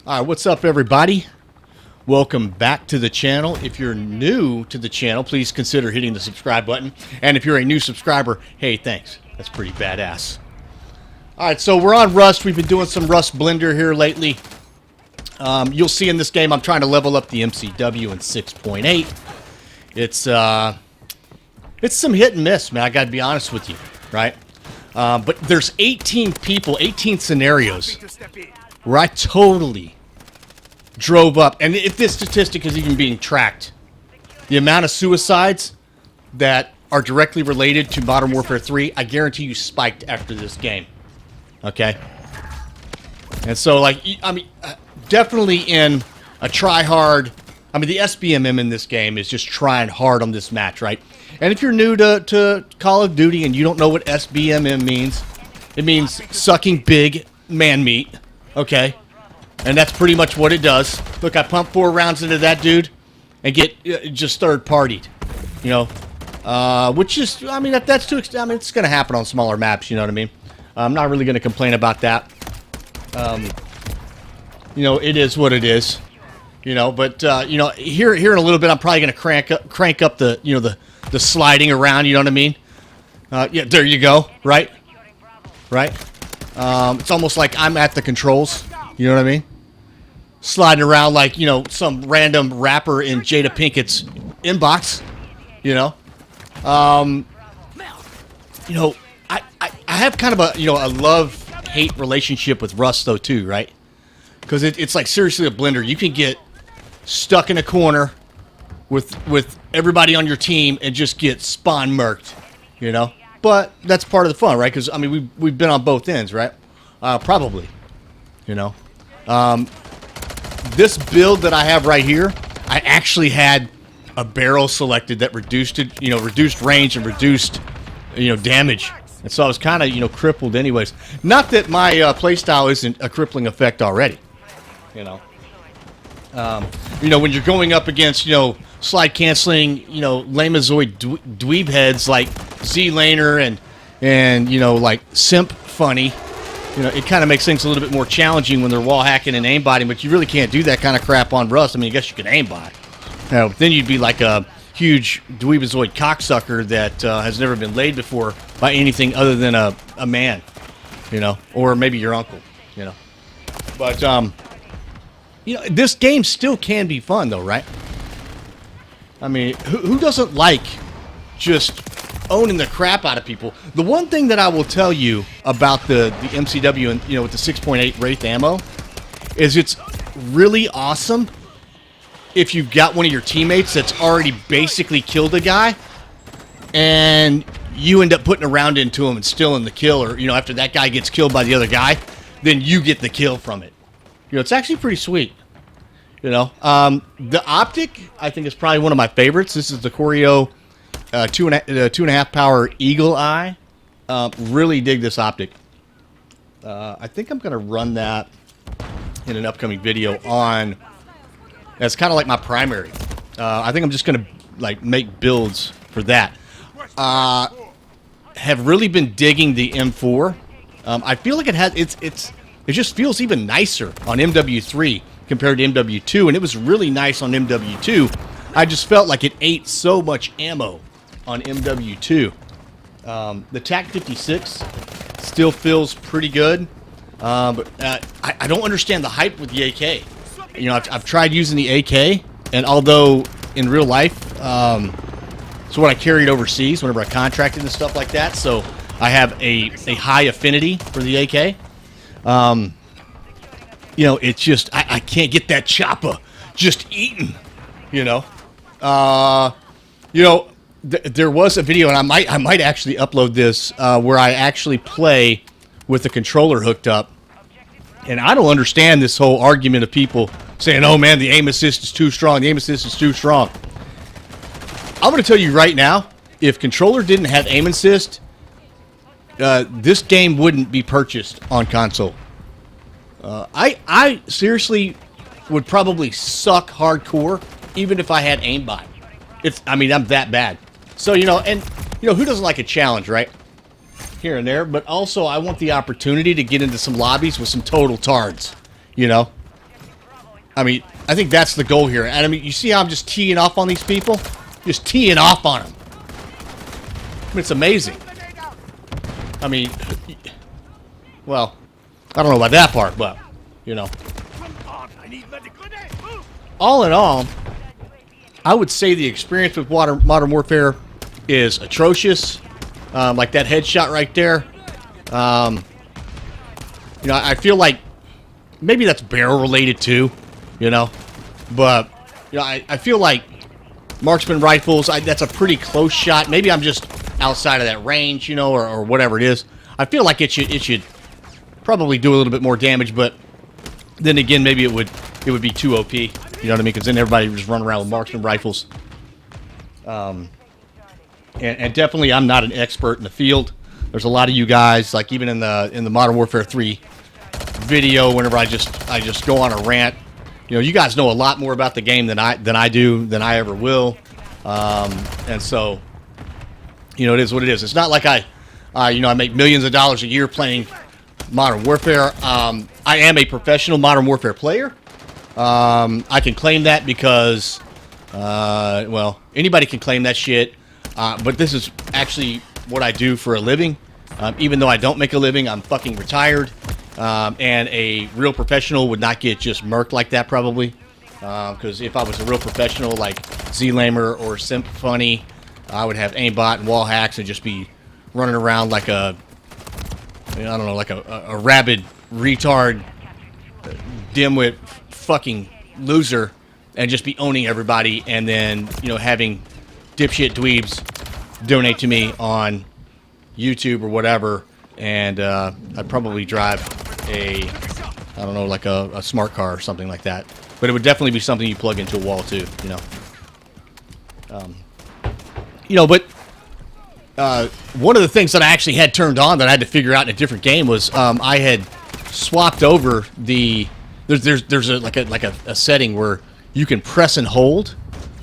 All right, what's up, everybody? Welcome back to the channel. If you're new to the channel, please consider hitting the subscribe button. And if you're a new subscriber, hey, thanks. That's pretty badass. All right, so we're on Rust. We've been doing some Rust Blender here lately. You'll see in this game I'm trying to level up the MCW in 6.8. It's some hit and miss, man. I got to be honest with you, right? But there's 18 people, 18 scenarios where I totally drove up, and if this statistic is even being tracked, the amount of suicides that are directly related to Modern Warfare 3, I guarantee you spiked after this game. Okay? And so, like, I mean, definitely in a try-hard, I mean, the SBMM in this game is just trying hard on this match, right? And if you're new to Call of Duty and you don't know what SBMM means, it means sucking big man meat, okay? And that's pretty much what it does. Look, I pumped 4 rounds into that dude and get just third-partied, you know? Which is, I mean, that's too, I mean, it's going to happen on smaller maps, you know what I mean? I'm not really going to complain about that. You know, it is what it is, you know, but, you know, here in a little bit, I'm probably going to crank up the, you know, the sliding around, you know what I mean? Yeah, there you go, right? Right? It's almost like I'm at the controls, you know what I mean? Sliding around like, you know, some random rapper in Jada Pinkett's inbox, you know? You know, I have kind of a, you know, a love-hate relationship with Rust, though, too, right? Because it's like seriously a blender. You can get stuck in a corner with everybody on your team and just get spawn murked, you know? But that's part of the fun, right? Because, I mean, we've been on both ends, right? Probably, you know? This build that I have right here, I actually had a barrel selected that reduced it, you know, reduced range and reduced, you know, damage. And so I was kind of, you know, crippled anyways. Not that my playstyle isn't a crippling effect already, you know? You know, when you're going up against, you know, slide canceling, you know, lamazoid dweeb heads like Z-Laner and you know, like Simp Funny, you know, it kind of makes things a little bit more challenging when they're wall hacking and aimbotting, but you really can't do that kind of crap on Rust. I mean, I guess you can aimbot. You know, then you'd be like a huge dweebazoid cocksucker that has never been laid before by anything other than a man, you know, or maybe your uncle, you know. But, you know, this game still can be fun, though, right? I mean, who doesn't like just owning the crap out of people? The one thing that I will tell you about the MCW and, you know, with the 6.8 Wraith ammo is it's really awesome if you've got one of your teammates that's already basically killed a guy and you end up putting a round into him and stealing the kill, or, you know, after that guy gets killed by the other guy, then you get the kill from it. You know, it's actually pretty sweet. You know, the optic, I think, is probably one of my favorites. This is the Corio 2.5 power Eagle Eye. Really dig this optic. I think I'm going to run that in an upcoming video on. That's kind of like my primary. I think I'm just going to like make builds for that. Have really been digging the M4. I feel like it has it just feels even nicer on MW3 compared to MW2, and it was really nice on MW2. I just felt like it ate so much ammo on MW2. The TAC 56 still feels pretty good, but I don't understand the hype with the AK. You know, I've tried using the AK, and although in real life, it's what I carried overseas whenever I contracted and stuff like that, so I have a high affinity for the AK. You know, it's just, I can't get that chopper just eating, you know. You know, there was a video, and I might actually upload this, where I actually play with the controller hooked up. And I don't understand this whole argument of people saying, oh man, the aim assist is too strong, the aim assist is too strong. I'm going to tell you right now, if controller didn't have aim assist, this game wouldn't be purchased on console. I seriously would probably suck hardcore even if I had aimbot. I mean, I'm that bad. So, you know, and, you know, who doesn't like a challenge, right? Here and there, but also I want the opportunity to get into some lobbies with some total tards, you know? I mean, I think that's the goal here. And I mean, you see how I'm just teeing off on these people? Just teeing off on them. I mean, it's amazing. I mean, well, I don't know about that part, but, you know. All in all, I would say the experience with Modern Warfare is atrocious. Like that headshot right there. You know, I feel like maybe that's barrel related too, you know. But, you know, I feel like Marksman Rifles, that's a pretty close shot. Maybe I'm just outside of that range, you know, or whatever it is. I feel like it should probably do a little bit more damage, but then again, maybe it would be too OP. You know what I mean? Because then everybody would just run around with Marksman Rifles. And definitely, I'm not an expert in the field. There's a lot of you guys, like even in the Modern Warfare 3 video, whenever I just go on a rant, you know, you guys know a lot more about the game than I ever will. And so, you know, it is what it is. It's not like I make millions of dollars a year playing Modern Warfare. I am a professional Modern Warfare player. I can claim that because, well, anybody can claim that shit. But this is actually what I do for a living. Even though I don't make a living, I'm fucking retired. And a real professional would not get just murked like that, probably. Because if I was a real professional like Z-Lamer or Simp Funny, I would have aimbot and wall hacks and just be running around like a, I don't know, like a rabid retard, dimwit fucking loser, and just be owning everybody, and then, you know, having dipshit dweebs donate to me on YouTube or whatever, and I'd probably drive I don't know, like a smart car or something like that. But it would definitely be something you plug into a wall too, you know. But one of the things that I actually had turned on that I had to figure out in a different game was I had swapped over the there's a setting where you can press and hold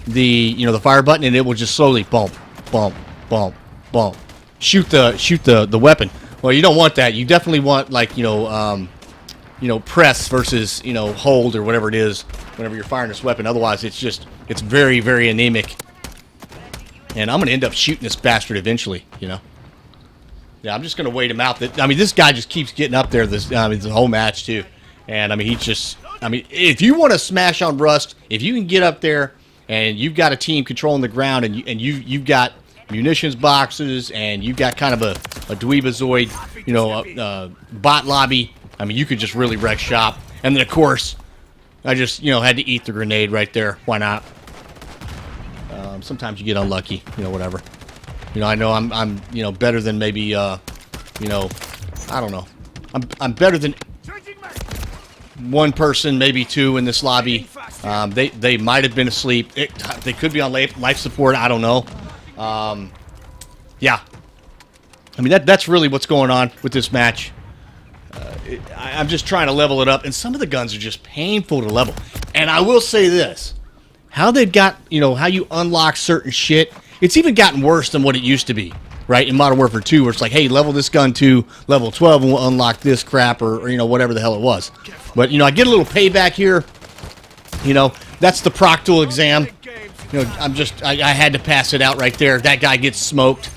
the fire button, and it will just slowly bump, bump, bump, bump, shoot the weapon. Well, you don't want that. You definitely want, like, press versus, hold or whatever it is whenever you're firing this weapon. Otherwise, it's very, very anemic. And I'm going to end up shooting this bastard eventually, you know. Yeah, I'm just going to wait him out. I mean, this guy just keeps getting up there the whole match, too. And, I mean, if you want to smash on Rust, if you can get up there and you've got a team controlling the ground, and you've got munitions boxes, and you've got kind of a dweebazoid, bot lobby, I mean, you could just really wreck shop. And then, of course, I just, had to eat the grenade right there. Why not? Sometimes you get unlucky, whatever. I know I'm better than maybe, I don't know. I'm better than one person, maybe two in this lobby. They might have been asleep. They could be on life support. I don't know. Yeah. I mean, that's really what's going on with this match. I'm just trying to level it up, and some of the guns are just painful to level. And I will say this. How they've got, how you unlock certain shit, it's even gotten worse than what it used to be, right? In Modern Warfare 2, where it's like, hey, level this gun to level 12 and we'll unlock this crap, or whatever the hell it was. But, I get a little payback here. That's the proctal exam. I had to pass it out right there. That guy gets smoked.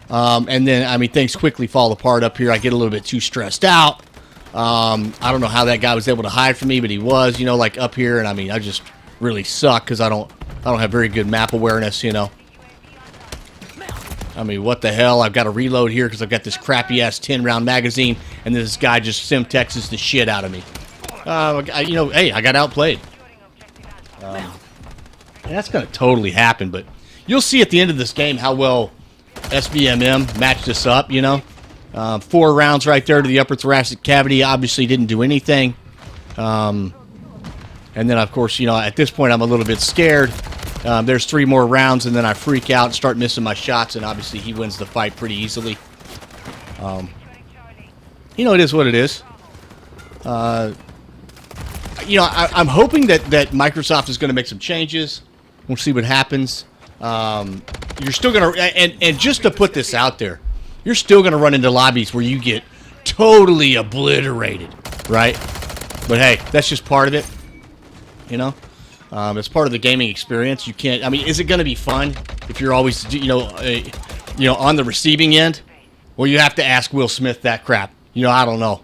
And then, I mean, things quickly fall apart up here. I get a little bit too stressed out. I don't know how that guy was able to hide from me, but he was, like up here. And I mean, I just really suck because I don't have very good map awareness, I mean, what the hell? I've got to reload here because I've got this crappy-ass 10-round magazine, and this guy just sim-texes the shit out of me. Hey, I got outplayed. And that's going to totally happen, but you'll see at the end of this game how well sbmm matched us up, 4 rounds right there to the upper thoracic cavity. Obviously didn't do anything. And then, of course, at this point, I'm a little bit scared. There's 3 more rounds, and then I freak out and start missing my shots, and obviously he wins the fight pretty easily. It is what it is. I'm hoping that Microsoft is going to make some changes. We'll see what happens. You're still going to... And just to put this out there, you're still going to run into lobbies where you get totally obliterated, right? But hey, that's just part of it. You know, it's part of the gaming experience. You can't. I mean, is it going to be fun if you're always, on the receiving end? Well, you have to ask Will Smith that crap. I don't know.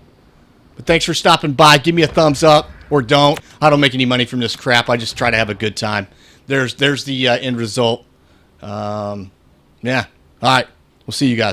But thanks for stopping by. Give me a thumbs up or don't. I don't make any money from this crap. I just try to have a good time. There's the end result. Yeah. All right. We'll see you guys.